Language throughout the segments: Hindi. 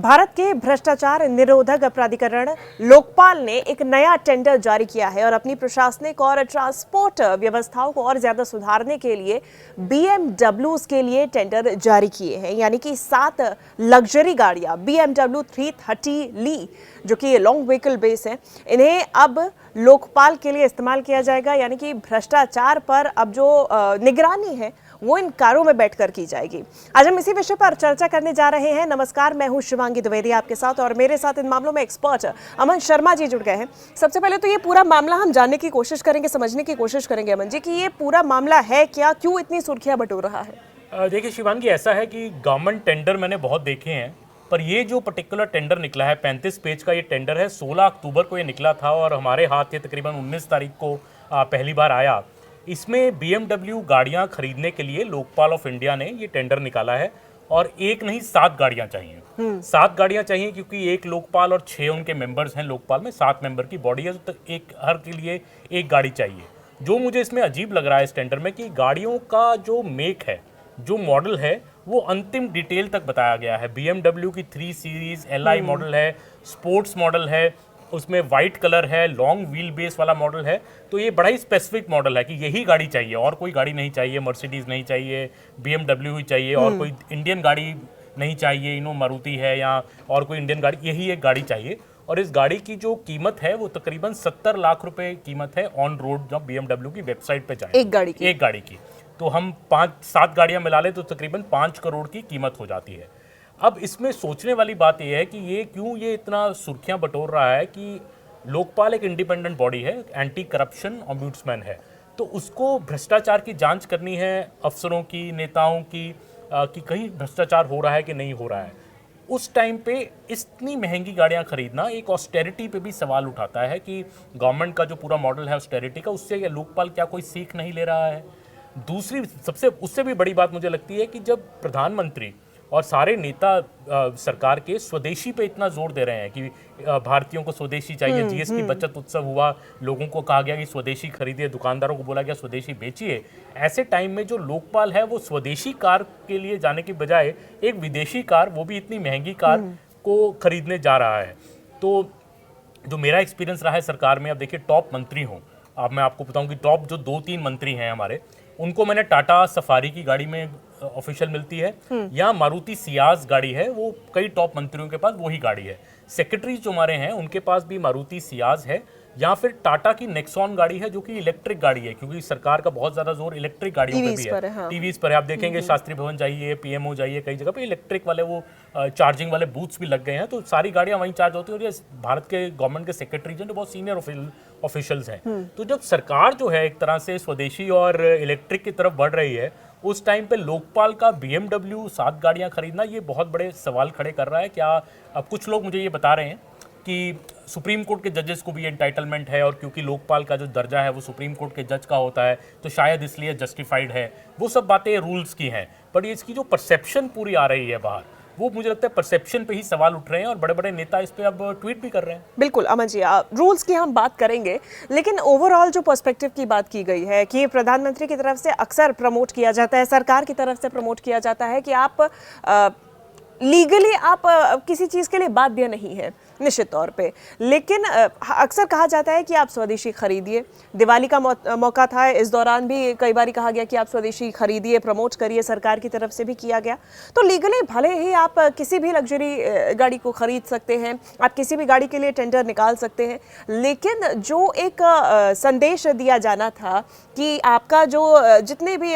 भारत के भ्रष्टाचार निरोधक प्राधिकरण लोकपाल ने एक नया टेंडर जारी किया है और अपनी प्रशासनिक और ट्रांसपोर्ट व्यवस्थाओं को और ज्यादा सुधारने के लिए बीएमडब्ल्यूज के लिए टेंडर जारी किए हैं। यानी कि 7 लग्जरी गाड़ियां BMW 330 ली, जो कि लॉन्ग व्हीकल बेस है, इन्हें अब लोकपाल के लिए इस्तेमाल किया जाएगा। यानी कि भ्रष्टाचार पर अब जो निगरानी है वो इन कारों में बैठकर की जाएगी। आज हम इसी विषय पर चर्चा करने जा रहे हैं। नमस्कार, मैं हूं शिवांगी द्विवेदी आपके साथ और मेरे साथ इन मामलों में एक्सपर्ट अमन शर्मा जी जुड़ गए हैं। सबसे पहले तो ये पूरा मामला हम जानने की कोशिश करेंगे, समझने की कोशिश करेंगे अमन जी कि ये पूरा मामला है क्या, क्यों इतनी सुर्खियां बटोर रहा है। देखिए शिवांगी, ऐसा है कि गवर्नमेंट टेंडर मैंने बहुत देखे हैं, पर ये जो पर्टिकुलर टेंडर निकला है 35 पेज का ये टेंडर है। 16 अक्टूबर को ये निकला था और हमारे हाथ ये तकरीबन 19 तारीख को पहली बार आया। इसमें BMW गाड़ियां खरीदने के लिए लोकपाल ऑफ इंडिया ने ये टेंडर निकाला है और एक नहीं 7 गाड़ियां चाहिए। 7 गाड़ियां चाहिए क्योंकि एक लोकपाल और 6 उनके मेंबर्स हैं। लोकपाल में 7 मेंबर की बॉडी है, तो एक हर के लिए एक गाड़ी चाहिए। जो मुझे इसमें अजीब लग रहा है इस टेंडर में कि गाड़ियों का जो मेक है, जो मॉडल है, वो अंतिम डिटेल तक बताया गया है। BMW की 3 सीरीज LI मॉडल है, स्पोर्ट्स मॉडल है, उसमें वाइट कलर है, लॉन्ग व्हील बेस वाला मॉडल है। तो ये बड़ा ही स्पेसिफिक मॉडल है कि यही गाड़ी चाहिए और कोई गाड़ी नहीं चाहिए। मर्सिडीज नहीं चाहिए, BMW ही चाहिए और कोई इंडियन गाड़ी नहीं चाहिए, मारुति है या और कोई इंडियन गाड़ी, यही एक गाड़ी चाहिए। और इस गाड़ी की जो कीमत है वो तकरीबन 70 लाख रुपए कीमत है ऑन रोड, जब BMW की वेबसाइट पे जाए एक गाड़ी की। तो हम 5-7 गाड़ियां मिला ले तो तकरीबन 5 करोड़ की कीमत हो जाती है। अब इसमें सोचने वाली बात यह है कि ये इतना सुर्खियां बटोर रहा है कि लोकपाल एक इंडिपेंडेंट बॉडी है, एंटी करप्शन ऑम्बुड्समैन है, तो उसको भ्रष्टाचार की जांच करनी है, अफसरों की, नेताओं की, कि कहीं भ्रष्टाचार हो रहा है कि नहीं हो रहा है। उस टाइम पे इतनी महंगी गाड़ियां खरीदना एक ऑस्टेरिटी पे भी सवाल उठाता है कि गवर्नमेंट का जो पूरा मॉडल है ऑस्टेरिटी का, उससे लोकपाल क्या कोई सीख नहीं ले रहा है। दूसरी सबसे उससे भी बड़ी बात मुझे लगती है कि जब प्रधानमंत्री और सारे नेता सरकार के स्वदेशी पे इतना जोर दे रहे हैं कि भारतीयों को स्वदेशी चाहिए, GST बचत उत्सव हुआ, लोगों को कहा गया कि स्वदेशी खरीदिए, दुकानदारों को बोला गया स्वदेशी बेचिए, ऐसे टाइम में जो लोकपाल है वो स्वदेशी कार के लिए जाने की बजाय एक विदेशी कार, वो भी इतनी महंगी कार को खरीदने जा रहा है। तो जो मेरा एक्सपीरियंस रहा है सरकार में, अब देखिए टॉप मंत्री हों, अब मैं आपको बताऊं कि टॉप जो 2-3 मंत्री हैं हमारे, उनको मैंने टाटा सफारी की गाड़ी में ऑफिशियल मिलती है या मारुति सियाज गाड़ी है, वो कई टॉप मंत्रियों के पास वही गाड़ी है। सेक्रेटरी जो हमारे हैं उनके पास भी मारुति सियाज है या फिर टाटा की नेक्सॉन गाड़ी है, जो कि इलेक्ट्रिक गाड़ी है, क्योंकि सरकार का बहुत ज्यादा जोर इलेक्ट्रिक गाड़ियों पे भी है। हाँ। टीवीज पर है, आप देखेंगे शास्त्री भवन जाइए, PMO जाइए, कई जगह पे इलेक्ट्रिक वाले वो चार्जिंग वाले बूथ्स भी लग गए हैं, तो सारी गाड़ियां वहीं चार्ज होती है। और ये भारत के गवर्नमेंट के सेक्रेटरी जो बहुत सीनियर ऑफिशियल्स हैं। तो जब सरकार जो है एक तरह से स्वदेशी और इलेक्ट्रिक की तरफ बढ़ रही है, उस टाइम पे लोकपाल का BMW 7 गाड़ियां खरीदना ये बहुत बड़े सवाल खड़े कर रहा है। क्या अब कुछ लोग मुझे ये बता रहे हैं कि सुप्रीम कोर्ट के जजेस को भी एंटाइटलमेंट है और क्योंकि लोकपाल का जो दर्जा है वो सुप्रीम कोर्ट के जज का होता है, तो शायद इसलिए जस्टिफाइड है। वो सब बातें रूल्स की हैं, बट इसकी जो परसेप्शन पूरी आ रही है बाहर, वो मुझे लगता है परसेप्शन पे ही सवाल उठ रहे हैं और बड़े बड़े नेता इस पे अब ट्वीट भी कर रहे हैं। बिल्कुल अमन जी, रूल्स की हम बात करेंगे, लेकिन ओवरऑल जो पर्सपेक्टिव की बात की गई है कि प्रधानमंत्री की तरफ से अक्सर प्रमोट किया जाता है, सरकार की तरफ से प्रमोट किया जाता है कि आप लीगली आप किसी चीज़ के लिए बाध्य नहीं है, निश्चित तौर पे, लेकिन अक्सर कहा जाता है कि आप स्वदेशी खरीदिए। दिवाली का मौका था, इस दौरान भी कई बार कहा गया कि आप स्वदेशी खरीदिए, प्रमोट करिए, सरकार की तरफ से भी किया गया। तो लीगली भले ही आप किसी भी लग्जरी गाड़ी को खरीद सकते हैं, आप किसी भी गाड़ी के लिए टेंडर निकाल सकते हैं, लेकिन जो एक संदेश दिया जाना था कि आपका जो जितने भी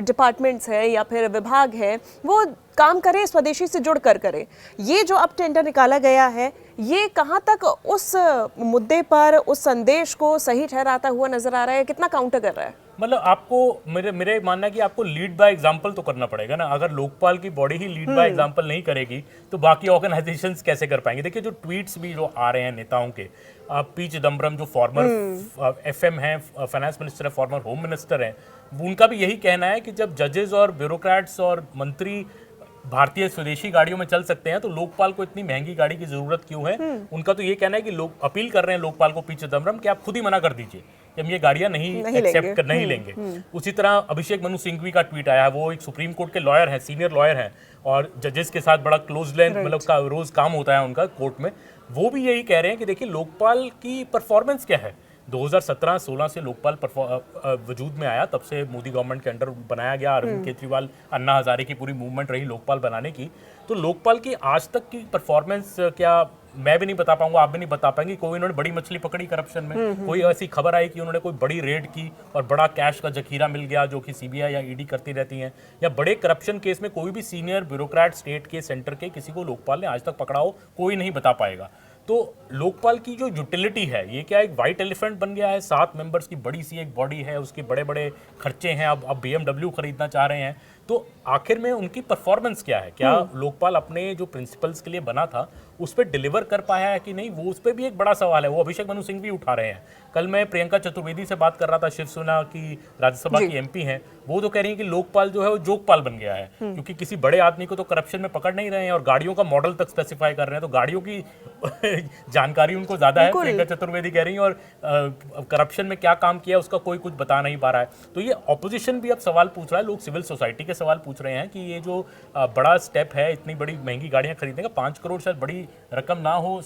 डिपार्टमेंट्स हैं या फिर विभाग हैं वो काम करे, स्वदेशी से जुड़ कर करे, ये जो अब टेंडर निकाला गया है, ये कहाँ तक उस मुद्दे पर उस संदेश को सही ठहराता हुआ नजर आ रहा है, कितना काउंटर कर रहा है? मतलब आपको मेरे मानना है कि आपको लीड बाय एग्जांपल तो करना पड़ेगा ना। अगर लोकपाल की body he lead by example नहीं करेगी तो बाकी ऑर्गेनाइजेशंस कैसे कर पाएंगे। देखिए जो ट्वीट्स भी जो आ रहे हैं नेताओं के, पी चिदम्बरम जो फॉर्मर FM हैं, फाइनेंस मिनिस्टर है, फॉर्मर होम मिनिस्टर हैं, उनका भी यही कहना है कि जब जजेस और ब्यूरोक्रेट्स और मंत्री भारतीय स्वदेशी गाड़ियों में चल सकते हैं तो लोकपाल को इतनी महंगी गाड़ी की जरूरत क्यों है। उनका तो ये कहना है कि लोग अपील कर रहे हैं लोकपाल को, पी चिदम्बरम, कि आप खुद ही मना कर दीजिए कि हम ये गाड़ियां नहीं एक्सेप्ट नहीं लेंगे। उसी तरह अभिषेक मनु सिंघवी का ट्वीट आया है, वो एक सुप्रीम कोर्ट के लॉयर हैं, सीनियर लॉयर हैं और जजेस के साथ बड़ा क्लोज लेन मतलब रोज काम होता है उनका कोर्ट में। वो भी यही कह रहे हैं कि देखिए लोकपाल की परफॉर्मेंस क्या है। 2017-16 से लोकपाल वजूद में आया, तब से मोदी गवर्नमेंट के अंडर बनाया गया। अरविंद केजरीवाल, अन्ना हजारे की पूरी मूवमेंट रही लोकपाल बनाने की। तो लोकपाल की आज तक की परफॉर्मेंस क्या मैं भी नहीं बता पाऊंगा, आप भी नहीं बता पाएंगे। कोई इन्होंने बड़ी मछली पकड़ी करप्शन में, कोई ऐसी खबर आई कि उन्होंने कोई बड़ी रेड की और बड़ा कैश का जखीरा मिल गया जो कि सीबीआई या ईडी करती रहती हैं, या बड़े करप्शन केस में कोई भी सीनियर ब्यूरोक्रेट स्टेट के सेंटर के किसी को लोकपाल ने आज तक पकड़ा हो, कोई नहीं बता पाएगा। तो लोकपाल की जो यूटिलिटी है, ये क्या एक वाइट एलिफेंट बन गया है। 7 मेंबर्स की बड़ी सी एक बॉडी है, उसके बड़े बड़े खर्चे हैं। अब BMW खरीदना चाह रहे हैं। तो आखिर में उनकी परफॉर्मेंस क्या है? क्या लोकपाल अपने जो प्रिंसिपल्स के लिए बना था उस पर डिलीवर कर पाया है कि नहीं, वो उस पर भी एक बड़ा सवाल है। वो अभिषेक मनु सिंह भी उठा रहे हैं। कल मैं प्रियंका चतुर्वेदी से बात कर रहा था, शिवसेना की राज्यसभा की MP हैं, वो तो कह रही हैं कि लोकपाल जो है वो जोकपाल बन गया है, क्योंकि किसी बड़े आदमी को तो करप्शन में पकड़ नहीं रहे हैं और गाड़ियों का मॉडल तक स्पेसिफाई कर रहे हैं। तो गाड़ियों की जानकारी उनको ज्यादा है, प्रियंका चतुर्वेदी कह रही हैं, और करप्शन में क्या काम किया उसका कोई कुछ बता नहीं पा रहा है। तो ये ऑपोजिशन भी अब सवाल पूछ रहा है, लोग सिविल सोसाइटी के सवाल पूछ रहे हैं कि ये जो बड़ा स्टेप है, इतनी बड़ी महंगी गाड़ियां खरीदने का, 5 करोड़ शायद बड़ी रकम ना हो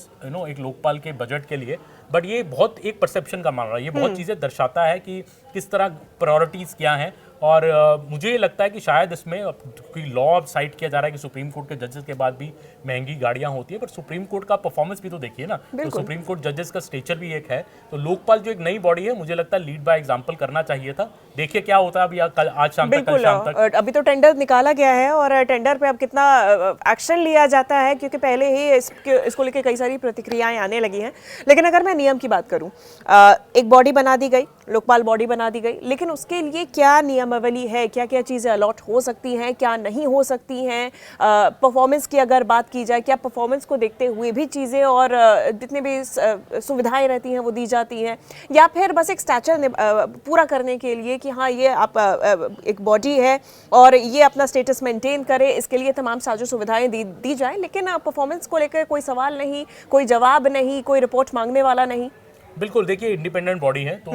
एक लोकपाल के बजट के लिए, बट ये बहुत एक परसेप्शन का मामला है। ये बहुत चीज़ें दर्शाता है कि किस तरह प्रायोरिटीज़ क्या हैं। और मुझे ये लगता है कि शायद इसमें क्योंकि लॉ साइड किया जा रहा है कि सुप्रीम कोर्ट के जजेस के बाद भी महंगी गाड़ियां होती है, पर सुप्रीम कोर्ट का परफॉर्मेंस भी तो देखिए ना। तो सुप्रीम कोर्ट जजेस का स्टेचर भी एक है। तो लोकपाल जो एक नई बॉडी है, मुझे लगता है लीड बाय एग्जांपल करना चाहिए था। देखिए क्या होता है अभी, कल आज शाम तक, कल शाम तक। अभी तो टेंडर निकाला गया है और टेंडर पे अब कितना एक्शन लिया जाता है, क्योंकि पहले ही इसको लेकर कई सारी प्रतिक्रियाएं आने लगी हैं। लेकिन अगर मैं नियम की बात करूं, एक बॉडी बना दी गई, लोकपाल बॉडी बना दी गई, लेकिन उसके लिए क्या नियमावली है, क्या क्या चीज़ें अलॉट हो सकती हैं, क्या नहीं हो सकती हैं। परफॉर्मेंस की अगर बात की जाए, क्या परफॉर्मेंस को देखते हुए भी चीज़ें और जितनी भी सुविधाएं रहती हैं वो दी जाती हैं, या फिर बस एक स्टैचर पूरा करने के लिए कि हाँ ये आप एक बॉडी है और ये अपना स्टेटस मेंटेन करे, इसके लिए तमाम साजो सुविधाएं दी जाए, लेकिन परफॉर्मेंस को लेकर कोई सवाल नहीं, कोई जवाब नहीं, कोई रिपोर्ट मांगने वाला नहीं। बिल्कुल, देखिए इंडिपेंडेंट बॉडी है तो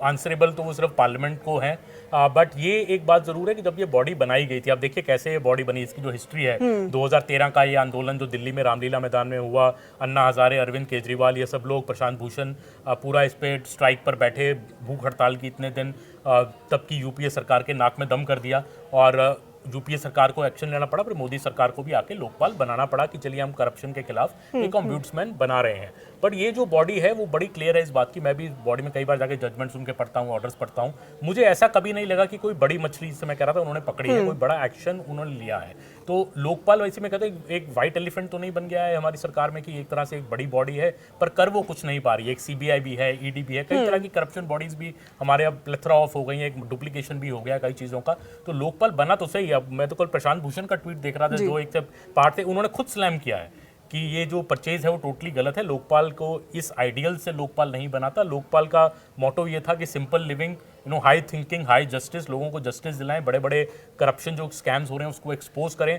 आंसरेबल तो वो सिर्फ पार्लियामेंट को है। बट ये एक बात जरूर है कि जब ये बॉडी बनाई गई थी, आप देखिए कैसे ये बॉडी बनी, इसकी जो हिस्ट्री है, 2013 का ये आंदोलन जो दिल्ली में रामलीला मैदान में हुआ, अन्ना हजारे, अरविंद केजरीवाल, ये सब लोग, प्रशांत भूषण पूरा इस पे स्ट्राइक पर बैठे, भूख हड़ताल की इतने दिन, तब की यूपीए सरकार के नाक में दम कर दिया और यूपीए सरकार को एक्शन लेना पड़ा, पर मोदी सरकार को भी आके लोकपाल बनाना पड़ा कि चलिए हम करप्शन के खिलाफ एक ऑम्बुड्समैन बना रहे हैं। पर ये जो बॉडी है वो बड़ी क्लियर है इस बात की। मैं भी बॉडी में कई बार जाके जजमेंट सुन के पढ़ता हूँ, ऑर्डर्स पढ़ता हूँ, मुझे ऐसा कभी नहीं लगा कि कोई बड़ी मछली, जिससे मैं कह रहा था, उन्होंने पकड़ी है, कोई बड़ा एक्शन उन्होंने लिया है। तो लोकपाल वैसे में कहते हैं एक व्हाइट एलिफेंट तो नहीं बन गया है हमारी सरकार में कि एक तरह से एक बड़ी बॉडी है पर कर वो कुछ नहीं पा रही है। एक सीबीआई भी है, ईडी भी है, कई तरह की करप्शन बॉडीज भी हमारे अब प्लेथरा ऑफ हो गई है, एक डुप्लीकेशन भी हो गया कई चीज़ों का। तो लोकपाल बना तो सही। अब मैं तो कल प्रशांत भूषण का ट्वीट देख रहा था, जो एक पार्ट थे, उन्होंने खुद स्लैम किया है कि ये जो परचेज है वो टोटली गलत है। लोकपाल को इस आइडियल से लोकपाल नहीं बनाता। लोकपाल का मोटो ये था कि simple living, high thinking, high justice, लोगों को जस्टिस दिलाएं, बड़े बड़े करप्शन जो स्कैम्स हो रहे हैं उसको एक्सपोज करें।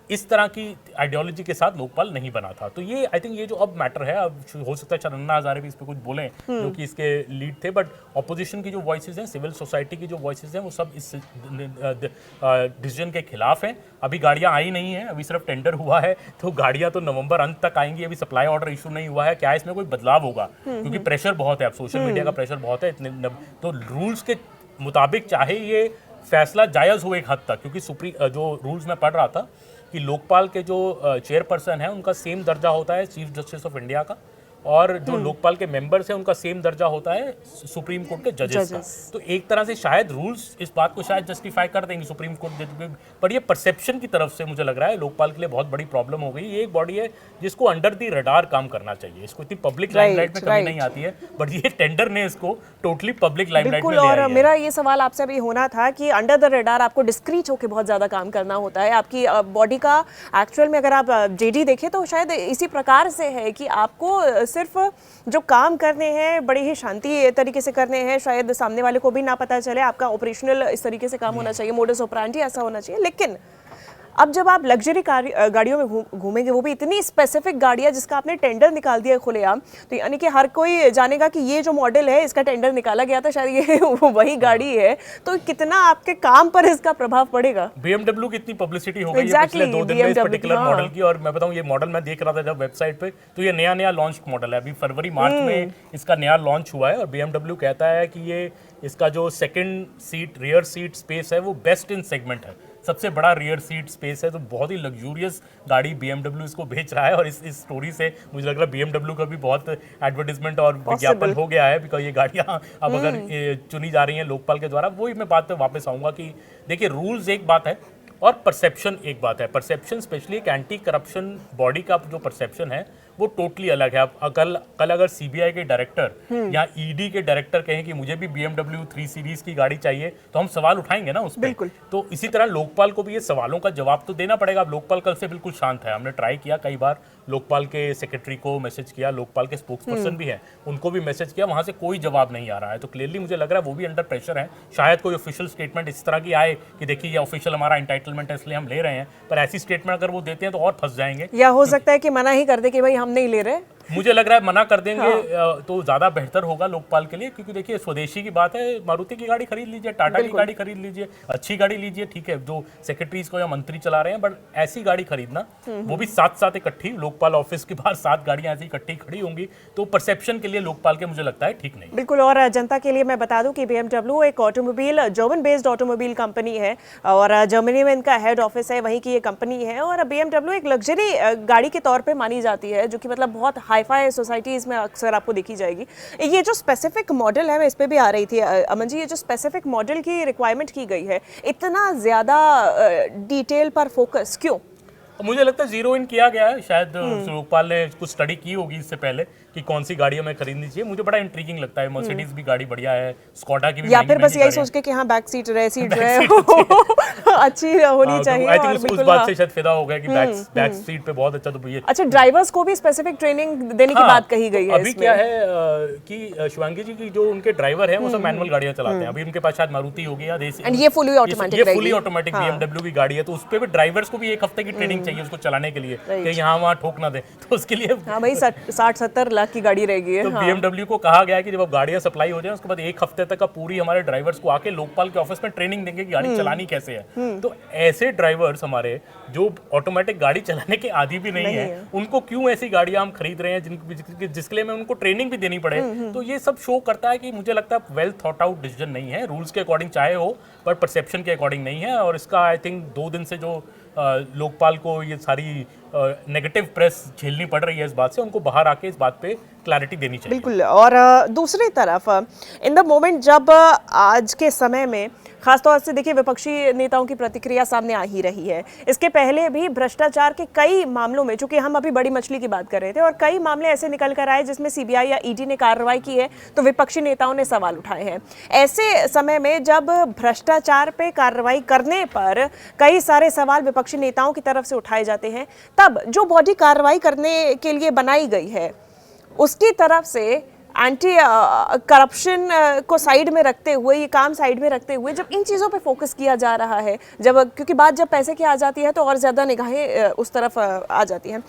इस तरह की आइडियोलॉजी के साथ लोकपाल नहीं बना था। तो ये आई थिंक ये जो अब मैटर है, अब हो सकता है अन्ना हजारे भी इस पर कुछ बोलें जो कि इसके लीड थे, बट ऑपोजिशन की जो वॉइसेस हैं, सिविल सोसाइटी की जो वॉइसेस हैं, वो सब इस डिसीजन के खिलाफ हैं। अभी गाड़ियां आई नहीं हैं, अभी सिर्फ टेंडर हुआ है, तो गाड़ियां तो नवंबर अंत तक आएंगी। अभी सप्लाई ऑर्डर इशू नहीं हुआ है। क्या इसमें कोई बदलाव होगा? क्योंकि प्रेशर बहुत है, अब सोशल मीडिया का प्रेशर बहुत है, इतने तो रूल्स के मुताबिक चाहे ये फैसला जायज़ हो एक हद तक, क्योंकि जो रूल्स में पढ़ रहा था कि लोकपाल के जो चेयरपर्सन है उनका सेम दर्जा होता है चीफ जस्टिस ऑफ इंडिया का, और जो लोकपाल के मेंबर्स हैं उनका सेम दर्जा होता है सुप्रीम कोर्ट के जजेस का। तो एक तरह से शायद रूल्स इस बात को शायद जस्टिफाई कर देंगे सुप्रीम कोर्ट जज, पर ये परसेप्शन की तरफ से मुझे लग रहा है लोकपाल के लिए बहुत बड़ी प्रॉब्लम हो गई। ये एक बॉडी है जिसको अंडर दी रडार काम करना चाहिए, इसको इतनी पब्लिक लाइमलाइट में कभी नहीं आती है, बट ये टेंडर ने इसको टोटली पब्लिक लाइमलाइट में ले आया है। और मेरा ये सवाल आपसे भी होना था कि अंडर द रडार आपको डिस्क्रीट होकर बहुत ज्यादा काम करना होता है। आपकी बॉडी का एक्चुअल में अगर आप जेडी देखें तो शायद इसी प्रकार से है कि आपको सिर्फ जो काम करने हैं बड़े ही शांति तरीके से करने हैं, शायद सामने वाले को भी ना पता चले, आपका ऑपरेशनल इस तरीके से काम होना चाहिए, मोडस ऑपरेंडी ऐसा होना चाहिए। लेकिन अब जब आप लग्जरी गाड़ियों में घूमेंगे, वो भी इतनी स्पेसिफिक गाड़ियां जिसका आपने टेंडर निकाल दिया है खुलेआम, तो यानी कि हर कोई जानेगा कि ये जो मॉडल है इसका टेंडर निकाला गया था, शायद ये वही गाड़ी है, तो कितना आपके काम पर इसका प्रभाव पड़ेगा। BMW की इतनी पब्लिसिटी हो गई है पिछले 2 दिन में इस पर्टिकुलर हाँ। मॉडल की, और मैं बताऊं ये मॉडल मैं देख रहा था जब वेबसाइट पे, तो ये नया लॉन्च मॉडल है, अभी फरवरी मार्च में इसका नया लॉन्च हुआ है। और BMW कहता है कि ये इसका जो second seat rear seat space है वो बेस्ट इन सेगमेंट है, सबसे बड़ा रियर सीट स्पेस है, तो बहुत ही लग्जूरियस गाड़ी BMW इसको बेच रहा है। और इस स्टोरी से मुझे लग रहा है BMW का भी बहुत एडवर्टाइजमेंट और विज्ञापन हो गया है, बिकॉज ये गाड़ियाँ अब अगर चुनी जा रही हैं लोकपाल के द्वारा। वही मैं बात पे वापस आऊँगा कि देखिए रूल्स एक बात है और परसेप्शन एक बात है। परसेप्शन स्पेशली एक एंटी करप्शन बॉडी का जो परसेप्शन है वो टोटली अलग है। अब कल अगर सीबीआई के डायरेक्टर या ईडी के डायरेक्टर कहें कि मुझे भी BMW 3 सीरीज की गाड़ी चाहिए, तो हम सवाल उठाएंगे ना उस पर। तो इसी तरह लोकपाल को भी ये सवालों का जवाब तो देना पड़ेगा। अब लोकपाल कल से बिल्कुल शांत है, हमने ट्राई किया कई बार, लोकपाल के सेक्रेटरी को मैसेज किया, लोकपाल के स्पोक्स पर्सन भी है उनको भी मैसेज किया, वहां से कोई जवाब नहीं आ रहा है। तो क्लियरली मुझे लग रहा है वो भी अंडर प्रेशर है। शायद कोई ऑफिशियल स्टेटमेंट इस तरह की आए कि देखिए ये ऑफिशियल हमारा एंटाइटलमेंट है इसलिए हम ले रहे हैं, पर ऐसी स्टेटमेंट अगर वो देते हैं तो और फंस जाएंगे। या हो सकता है कि मना ही कर दे कि भाई हम नहीं ले रहे। मुझे लग रहा है मना कर देंगे तो ज्यादा बेहतर होगा लोकपाल के लिए, क्योंकि देखिए स्वदेशी की बात है, मारुति की गाड़ी खरीद लीजिए, टाटा की गाड़ी खरीद लीजिए, अच्छी गाड़ी लीजिए, ठीक है जो सेक्रेटरीज को या मंत्री चला रहे हैं, बट ऐसी गाड़ी खरीदना वो भी साथ साथ इकट्ठी, लोकपाल ऑफिस के बाहर 7 गाड़ियां ऐसी इकट्ठी खड़ी होंगी, तो परसेप्शन के लिए लोकपाल के मुझे लगता है ठीक नहीं। बिल्कुल। और जनता के लिए मैं बता दूं कि BMW एक automobile German based automobile company है और जर्मनी में इनका हेड ऑफिस है, वहीं की ये कंपनी है। और BMW एक लग्जरी गाड़ी के तौर पे मानी जाती है, जो कि मतलब बहुत हाईफाई सोसाइटीज में अक्सर आपको देखी जाएगी। ये जो स्पेसिफिक मॉडल है, मैं इस पे भी आ रही थी अमन जी, ये जो स्पेसिफिक मॉडल की रिक्वायरमेंट की गई है, इतना ज्यादा डिटेल पर फोकस क्यों? मुझे लगता है जीरो इन किया गया है, शायद लोकपाल ने कुछ स्टडी की होगी इससे पहले कि कौन सी गाड़ियां मैं खरीदनी चाहिए। मुझे बड़ा इंट्रीगिंग लगता है, मर्सिडीज भी गाड़ी बढ़िया है, स्कोडा की भी, या फिर बस यही सोच के कि हाँ बैक सीट रहे, सीट रहे अच्छी होनी चाहिए। आई थिंक उस बात से शायद फायदा हो गया कि बैक सीट पे बहुत अच्छा। तो ये अच्छा, ड्राइवर्स को भी स्पेसिफिक ट्रेनिंग देने की बात कही गई है। अभी क्या है कि शिवांगी जी की जो उनके ड्राइवर हैं वो सब मैनुअल गाड़ियां चलाते हैं। अभी उनके पास शायद मारुति होगी या देसी, एंड ये फुली ऑटोमेटिक BMW की गाड़ी है, तो उस पे भी ड्राइवर्स को भी 1 हफ्ते की ट्रेनिंग चाहिए उसको चलाने के लिए कि यहाँ वहाँ ठोक ना दे, तो उसके लिए हाँ भाई 60-70 लाख की गाड़ी रहेगी। तो BMW को कहा गया है कि जब अब गाड़ियां सप्लाई हो जाए उसके बाद 1 हफ्ते तक का पूरी हमारे ड्राइवर्स को आके लोकपाल के ऑफिस में ट्रेनिंग देंगे कि गाड़ी चलानी कैसे है। तो ऐसे ड्राइवर्स हमारे जो ऑटोमेटिक गाड़ी चलाने के आदी भी नहीं है, उनको क्यों ऐसी गाड़ियां हम खरीद रहे हैं जिसके लिए मैं उनको ट्रेनिंग भी देनी पड़े। तो ये सब शो करता है कि मुझे लगता है वेल थॉट आउट डिसीजन नहीं है, रूल्स के अकॉर्डिंग चाहे हो पर परसेप्शन के अकॉर्डिंग नहीं है। और इसका आई थिंक 2 दिन से जो लोकपाल को ये सारी नेगेटिव प्रेस झेलनी पड़ रही है इस बात से, उनको बाहर आके इस बात पे क्लैरिटी देनी चाहिए। बिल्कुल। और दूसरी तरफ इन द मोमेंट जब आज के समय में खासतौर से देखिए विपक्षी नेताओं की प्रतिक्रिया सामने आ ही रही है, इसके पहले भी भ्रष्टाचार के कई मामलों में, चूंकि हम अभी बड़ी मछली की बात कर रहे थे, और कई मामले ऐसे निकल कर आए जिसमें सीबीआई या ईडी ने कार्रवाई की है, तो विपक्षी नेताओं ने सवाल उठाए हैं। ऐसे समय में जब भ्रष्टाचार पे कार्रवाई करने पर कई सारे सवाल विपक्षी नेताओं की तरफ से उठाए जाते हैं, तब जो बॉडी कार्रवाई करने के लिए बनाई गई है उसकी तरफ से एंटी करप्शन को साइड में रखते हुए, ये काम साइड में रखते हुए जब इन चीज़ों पे फोकस किया जा रहा है, जब क्योंकि बात जब पैसे की आ जाती है तो और ज़्यादा निगाहें उस तरफ आ जाती हैं,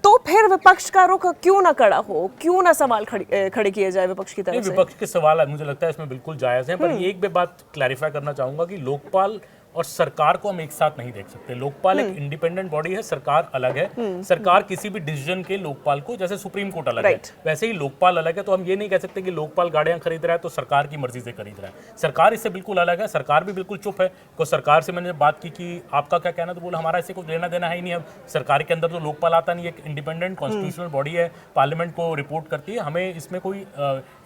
तो फिर विपक्ष का रुख क्यों ना कड़ा हो, क्यों ना सवाल खड़े किए जाए विपक्ष की तरफ से? विपक्ष के सवाल मुझे लगता है इसमें बिल्कुल जायज़ हैं, पर एक भी बात क्लैरिफाई करना चाहूंगा कि लोकपाल और सरकार को हम एक साथ नहीं देख सकते। लोकपाल एक इंडिपेंडेंट बॉडी है, सरकार अलग है। सरकार किसी भी डिसीजन के लोकपाल को, जैसे सुप्रीम कोर्ट अलग है वैसे ही लोकपाल अलग है। तो हम ये नहीं कह सकते कि लोकपाल गाड़ियां खरीद रहा है तो सरकार की मर्जी से खरीद रहा है। सरकार इससे बिल्कुल अलग है, सरकार भी बिल्कुल चुप है। तो सरकार से मैंने बात की कि आपका क्या कहना, तो बोला हमारा इससे कुछ लेना देना है ही नहीं। अब सरकार के अंदर तो लोकपाल आता नहीं, एक इंडिपेंडेंट कॉन्स्टिट्यूशनल बॉडी है, पार्लियामेंट को रिपोर्ट करती है, हमें इसमें कोई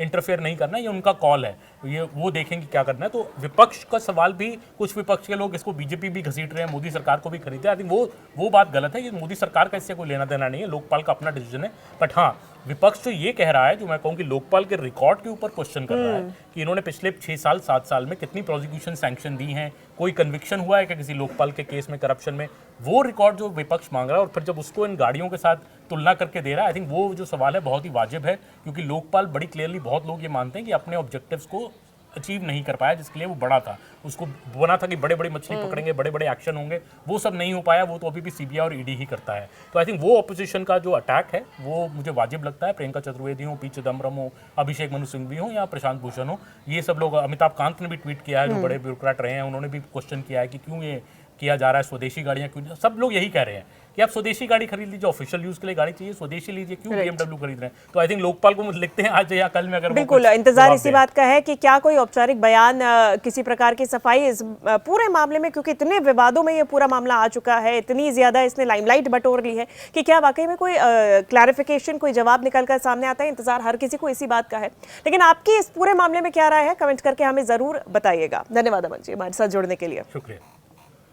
इंटरफेयर नहीं करना, ये उनका कॉल है, ये वो देखेंगे क्या करना है। तो विपक्ष का सवाल भी, कुछ विपक्ष के लोग इसको बीजेपी भी घसीट रहे हैं, मोदी सरकार को भी खरीदते हैं, आई थिंक वो बात गलत है। ये मोदी सरकार का इससे कोई लेना देना नहीं है, लोकपाल का अपना डिसीजन है। बट हाँ, विपक्ष जो ये कह रहा है, जो मैं कहूँ कि लोकपाल के रिकॉर्ड के ऊपर क्वेश्चन कर रहा है कि इन्होंने पिछले 6 साल 7 साल में कितनी प्रोसिक्यूशन सैंक्शन दी हैं, कोई कन्विक्शन हुआ है क्या किसी लोकपाल के केस में करप्शन में, वो रिकॉर्ड जो विपक्ष मांग रहा है और फिर जब उसको इन गाड़ियों के साथ तुलना करके दे रहा है, आई थिंक वो जो सवाल है बहुत ही वाजिब है, क्योंकि लोकपाल बड़ी क्लियरली, बहुत लोग ये मानते हैं कि अपने ऑब्जेक्टिव्स को अचीव नहीं कर पाया जिसके लिए वो बड़ा था। उसको बना था कि बड़े बड़े मछली पकड़ेंगे, बड़े बड़े एक्शन होंगे, वो सब नहीं हो पाया। वो तो अभी भी सीबीआई और ईडी ही करता है। तो आई थिंक वो ऑपोजिशन का जो अटैक है वो मुझे वाजिब लगता है। प्रियंका चतुर्वेदी हो, पी चिदम्बरम हो, अभिषेक मनु सिंघवी हो या प्रशांत भूषण हो, ये सब लोग, अमिताभ कांत ने भी ट्वीट किया है, जो बड़े ब्यूरोक्रेट रहे हैं, उन्होंने भी क्वेश्चन किया है कि क्यों ये किया जा रहा है, स्वदेशी गाड़ियां क्यों। सब लोग यही कह रहे हैं कि आप स्वदेशी गाड़ी खरीद लीजिए, ऑफिशियल यूज के लिए गाड़ी चाहिए, स्वदेशी लीजिए, क्यों बीएमडब्ल्यू खरीद रहे हैं। तो आई थिंक लोकपाल को लिखते हैं आज या कल में, अगर बिल्कुल इंतजार इसी बात का है कि क्या कोई औपचारिक बयान, किसी प्रकार की सफाई इस पूरे मामले में, क्योंकि इतने विवादों में ये पूरा मामला आ चुका है, इतनी ज्यादा इसने लाइमलाइट बटोर ली है, कि क्या वाकई में कोई क्लैरिफिकेशन, कोई जवाब निकल कर सामने आता है। इंतजार हर किसी को इसी बात का है। लेकिन आपकी इस पूरे मामले में क्या राय है, कमेंट करके हमें जरूर बताइएगा। धन्यवाद अमन जी हमारे साथ जुड़ने के लिए। शुक्रिया।